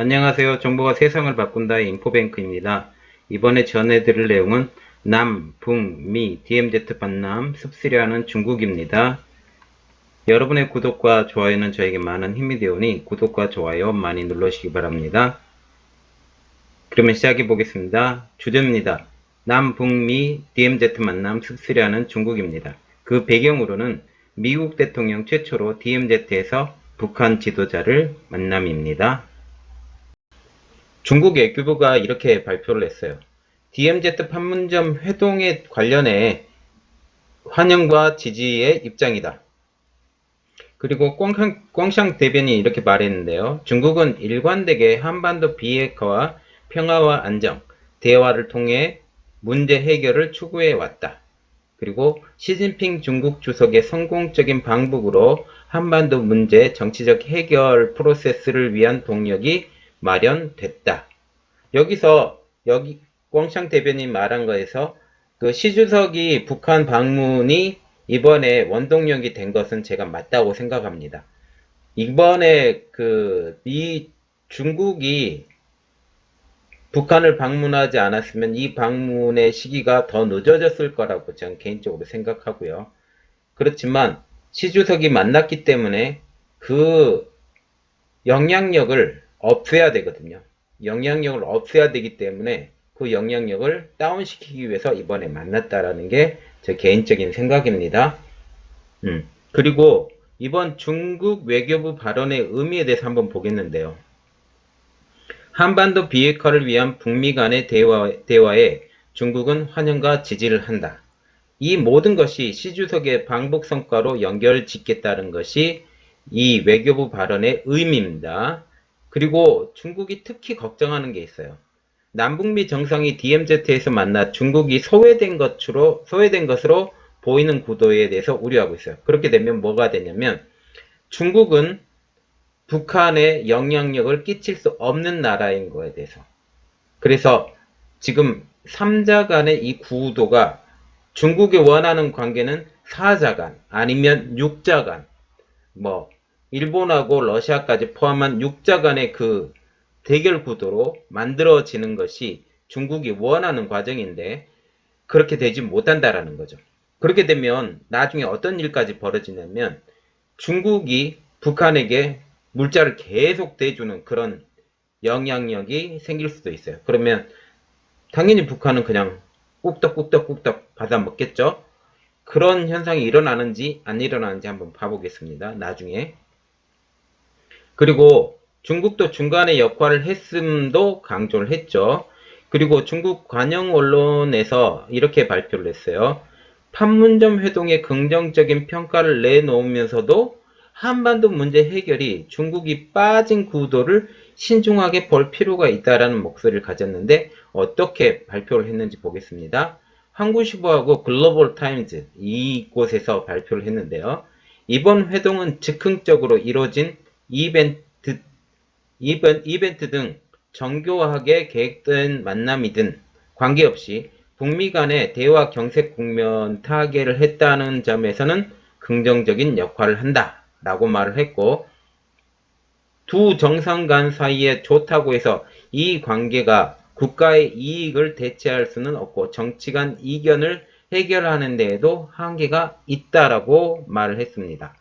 안녕하세요. 정보가 세상을 바꾼다의 인포뱅크입니다. 이번에 전해드릴 내용은 남, 북, 미, DMZ 반남 습쓰려하는 중국입니다. 여러분의 구독과 좋아요는 저에게 많은 힘이 되오니 구독과 좋아요 많이 눌러주시기 바랍니다. 그러면 시작해 보겠습니다. 주제입니다. 남, 북미, DMZ 만남 습쓰려하는 중국입니다. 그 배경으로는 미국 대통령 최초로 DMZ에서 북한 지도자를 만남입니다. 중국 외교부가 이렇게 발표를 했어요. DMZ 판문점 회동에 관련해 환영과 지지의 입장이다. 그리고 꽝샹 대변인이 이렇게 말했는데요. 중국은 일관되게 한반도 비핵화와 평화와 안정, 대화를 통해 문제 해결을 추구해 왔다. 그리고 시진핑 중국 주석의 성공적인 방북으로 한반도 문제 정치적 해결 프로세스를 위한 동력이 마련됐다. 여기서 여기 꽝샹 대변인 말한 거에서 그 시주석이 북한 방문이 이번에 원동력이 된 것은 제가 맞다고 생각합니다. 이번에 중국이 북한을 방문하지 않았으면 이 방문의 시기가 더 늦어졌을 거라고 저는 개인적으로 생각하고요. 그렇지만 시주석이 만났기 때문에 그 영향력을 없애야 되거든요. 영향력을 없애야 되기 때문에 그 영향력을 다운시키기 위해서 이번에 만났다라는 게 제 개인적인 생각입니다. 그리고 이번 중국 외교부 발언의 의미에 대해서 한번 보겠는데요. 한반도 비핵화를 위한 북미 간의 대화에 중국은 환영과 지지를 한다. 이 모든 것이 시 주석의 방북 성과로 연결짓겠다는 것이 이 외교부 발언의 의미입니다. 그리고 중국이 특히 걱정하는 게 있어요. 남북미 정상이 DMZ에서 만나 중국이 소외된 것으로 보이는 구도에 대해서 우려하고 있어요. 그렇게 되면 뭐가 되냐면 중국은 북한에 영향력을 끼칠 수 없는 나라인 거에 대해서. 그래서 지금 3자 간의 이 구도가 중국이 원하는 관계는 4자 간 아니면 6자 간 일본하고 러시아까지 포함한 6자 간의 그 대결 구도로 만들어지는 것이 중국이 원하는 과정인데 그렇게 되지 못한다라는 거죠. 그렇게 되면 나중에 어떤 일까지 벌어지냐면 중국이 북한에게 물자를 계속 대주는 그런 영향력이 생길 수도 있어요. 그러면 당연히 북한은 그냥 꾹덕꾹덕꾹덕 받아먹겠죠. 그런 현상이 일어나는지 안 일어나는지 한번 봐보겠습니다. 나중에. 그리고 중국도 중간에 역할을 했음도 강조를 했죠. 그리고 중국 관영 언론에서 이렇게 발표를 했어요. 판문점 회동에 긍정적인 평가를 내놓으면서도 한반도 문제 해결이 중국이 빠진 구도를 신중하게 볼 필요가 있다라는 목소리를 가졌는데 어떻게 발표를 했는지 보겠습니다. 한국시보하고 글로벌 타임즈 이곳에서 발표를 했는데요. 이번 회동은 즉흥적으로 이뤄진 이벤트 등 정교하게 계획된 만남이든 관계없이 북미 간의 대화 경색 국면 타개를 했다는 점에서는 긍정적인 역할을 한다 라고 말을 했고 두 정상 간 사이에 좋다고 해서 이 관계가 국가의 이익을 대체할 수는 없고 정치 간 이견을 해결하는 데에도 한계가 있다라고 말을 했습니다.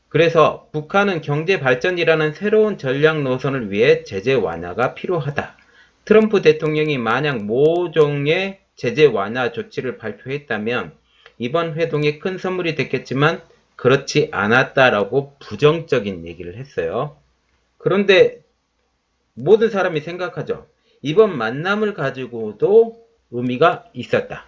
그래서 북한은 경제 발전이라는 새로운 전략 노선을 위해 제재 완화가 필요하다. 트럼프 대통령이 만약 모종의 제재 완화 조치를 발표했다면 이번 회동이 큰 선물이 됐겠지만 그렇지 않았다라고 부정적인 얘기를 했어요. 그런데 모든 사람이 생각하죠. 이번 만남을 가지고도 의미가 있었다.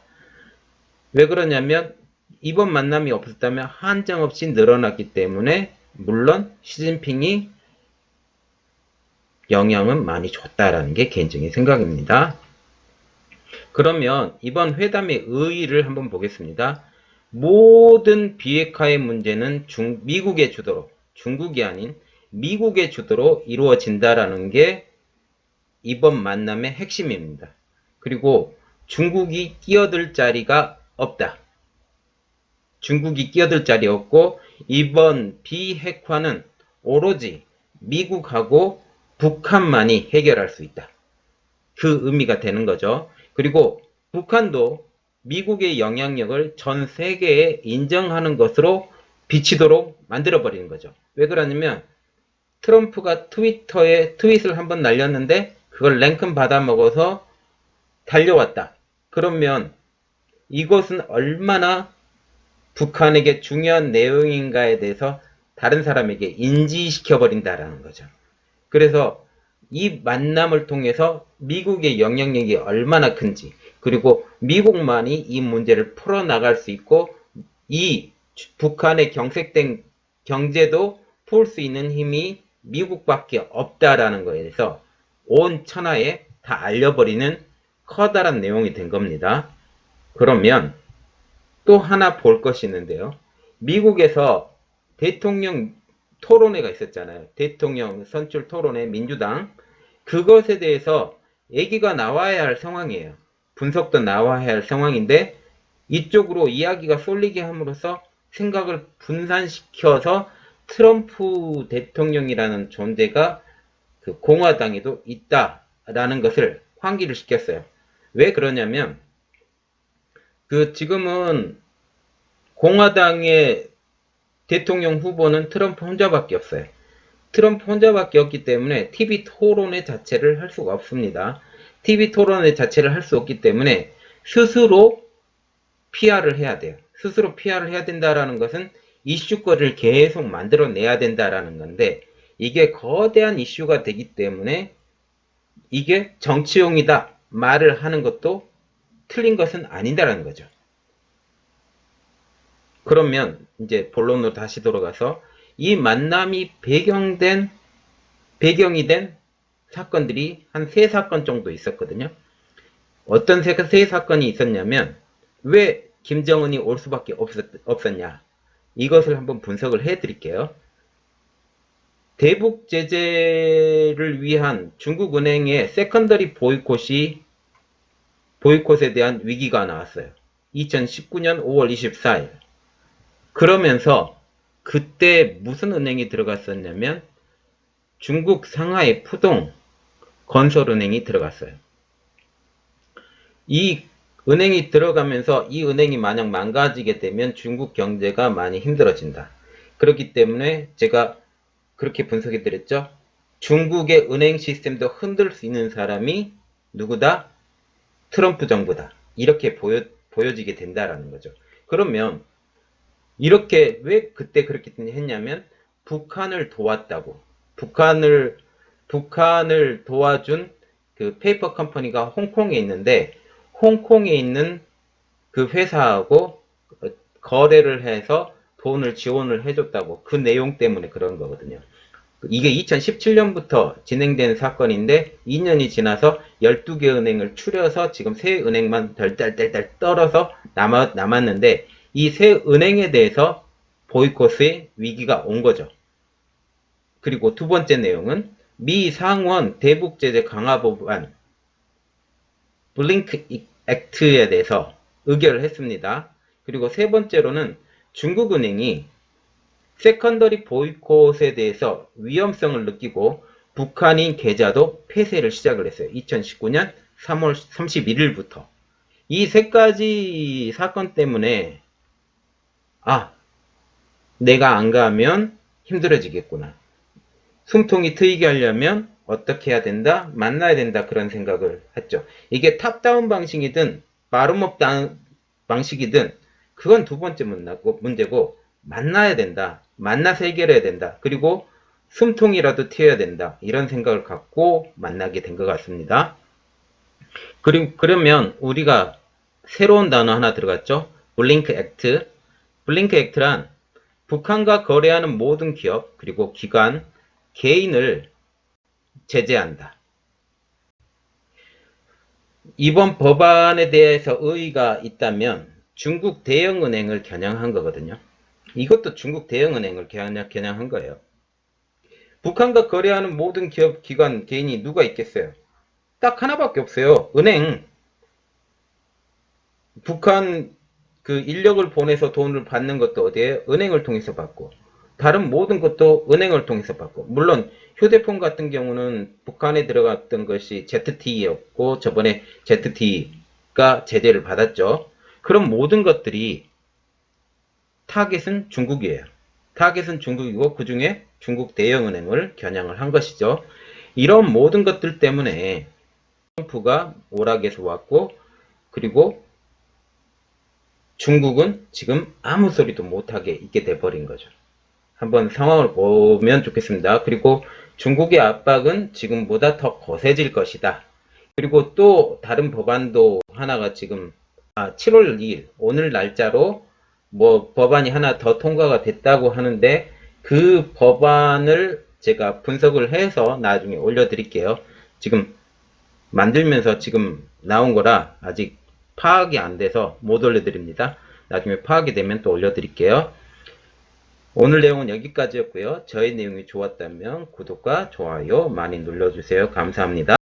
왜 그러냐면 이번 만남이 없었다면 한정없이 늘어났기 때문에 물론 시진핑이 영향은 많이 줬다라는 게 개인적인 생각입니다. 그러면 이번 회담의 의의를 한번 보겠습니다. 모든 비핵화의 문제는 미국의 주도로 중국이 아닌 미국의 주도로 이루어진다라는 게 이번 만남의 핵심입니다. 그리고 중국이 끼어들 자리가 없다. 중국이 끼어들 자리 없고 이번 비핵화는 오로지 미국하고 북한만이 해결할 수 있다. 그 의미가 되는 거죠. 그리고 북한도 미국의 영향력을 전 세계에 인정하는 것으로 비치도록 만들어버리는 거죠. 왜 그러냐면 트럼프가 트위터에 트윗을 한번 날렸는데 그걸 랭큼 받아먹어서 달려왔다. 그러면 이것은 얼마나 북한에게 중요한 내용인가에 대해서 다른 사람에게 인지시켜버린다라는 거죠. 그래서 이 만남을 통해서 미국의 영향력이 얼마나 큰지, 그리고 미국만이 이 문제를 풀어나갈 수 있고 이 북한의 경색된 경제도 풀 수 있는 힘이 미국밖에 없다라는 거에 대해서 온 천하에 다 알려버리는 커다란 내용이 된 겁니다. 그러면 또 하나 볼 것이 있는데요. 미국에서 대통령 토론회가 있었잖아요. 대통령 선출 토론회 민주당. 그것에 대해서 얘기가 나와야 할 상황이에요. 분석도 나와야 할 상황인데 이쪽으로 이야기가 쏠리게 함으로써 생각을 분산시켜서 트럼프 대통령이라는 존재가 그 공화당에도 있다라는 것을 환기를 시켰어요. 왜 그러냐면 그 지금은 공화당의 대통령 후보는 트럼프 혼자밖에 없어요. 트럼프 혼자밖에 없기 때문에 TV 토론회 자체를 할 수가 없습니다. TV 토론회 자체를 할 수 없기 때문에 스스로 PR을 해야 돼요. 스스로 PR을 해야 된다라는 것은 이슈거리를 계속 만들어내야 된다라는 건데 이게 거대한 이슈가 되기 때문에 이게 정치용이다 말을 하는 것도 틀린 것은 아니다라는 거죠. 그러면 이제 본론으로 다시 돌아가서 이 만남이 배경이 된 사건들이 한 3사건 정도 있었거든요. 어떤 세 사건이 있었냐면 왜 김정은이 올 수밖에 없었냐. 이것을 한번 분석을 해드릴게요. 대북 제재를 위한 중국은행의 세컨더리 보이콧에 대한 위기가 나왔어요. 2019년 5월 24일. 그러면서 그때 무슨 은행이 들어갔었냐면 중국 상하이 푸동 건설은행이 들어갔어요. 이 은행이 들어가면서 이 은행이 만약 망가지게 되면 중국 경제가 많이 힘들어진다. 그렇기 때문에 제가 그렇게 분석해 드렸죠. 중국의 은행 시스템도 흔들 수 있는 사람이 누구다? 트럼프 정부다. 이렇게 보여지게 된다라는 거죠. 그러면 이렇게 왜 그때 그렇게 했냐면 북한을 도왔다고. 북한을 도와준 그 페이퍼 컴퍼니가 홍콩에 있는데 홍콩에 있는 그 회사하고 거래를 해서 돈을 지원을 해줬다고. 그 내용 때문에 그런 거거든요. 이게 2017년부터 진행된 사건인데 2년이 지나서 12개 은행을 추려서 지금 세 은행만 덜덜덜덜 떨어서 남았는데 이 세 은행에 대해서 보이콧의 위기가 온 거죠. 그리고 두 번째 내용은 미 상원 대북제재 강화 법안 블링크 액트에 대해서 의결을 했습니다. 그리고 세 번째로는 중국은행이 세컨더리 보이콧에 대해서 위험성을 느끼고 북한인 계좌도 폐쇄를 시작을 했어요. 2019년 3월 31일부터. 이 세 가지 사건 때문에 내가 안 가면 힘들어지겠구나. 숨통이 트이게 하려면 어떻게 해야 된다? 만나야 된다. 그런 생각을 했죠. 이게 탑다운 방식이든 바텀업 방식이든 그건 두 번째 문제고 만나야 된다. 만나서 해결해야 된다. 그리고 숨통이라도 튀어야 된다. 이런 생각을 갖고 만나게 된 것 같습니다. 그러면 우리가 새로운 단어 하나 들어갔죠? 블링크 액트. 블링크 액트란 북한과 거래하는 모든 기업 그리고 기관, 개인을 제재한다. 이번 법안에 대해서 의의가 있다면 중국 대형은행을 겨냥한 거거든요. 이것도 중국 대형은행을 겨냥한 거예요. 북한과 거래하는 모든 기업, 기관, 개인이 누가 있겠어요? 딱 하나밖에 없어요. 은행. 북한 그 인력을 보내서 돈을 받는 것도 어디에? 은행을 통해서 받고. 다른 모든 것도 은행을 통해서 받고, 물론 휴대폰 같은 경우는 북한에 들어갔던 것이 ZTE였고 저번에 ZTE가 제재를 받았죠. 그럼 모든 것들이 타겟은 중국이에요. 타겟은 중국이고 그 중에 중국 대형은행을 겨냥을 한 것이죠. 이런 모든 것들 때문에 트럼프가 오락에서 왔고, 그리고 중국은 지금 아무 소리도 못하게 있게 돼버린 거죠. 한번 상황을 보면 좋겠습니다. 그리고 중국의 압박은 지금보다 더 거세질 것이다. 그리고 또 다른 법안도 하나가 지금 7월 2일 오늘 날짜로 뭐 법안이 하나 더 통과가 됐다고 하는데, 그 법안을 제가 분석을 해서 나중에 올려드릴게요. 지금 만들면서 지금 나온 거라 아직 파악이 안 돼서 못 올려드립니다. 나중에 파악이 되면 또 올려드릴게요. 오늘 내용은 여기까지였고요. 저희 내용이 좋았다면 구독과 좋아요 많이 눌러주세요. 감사합니다.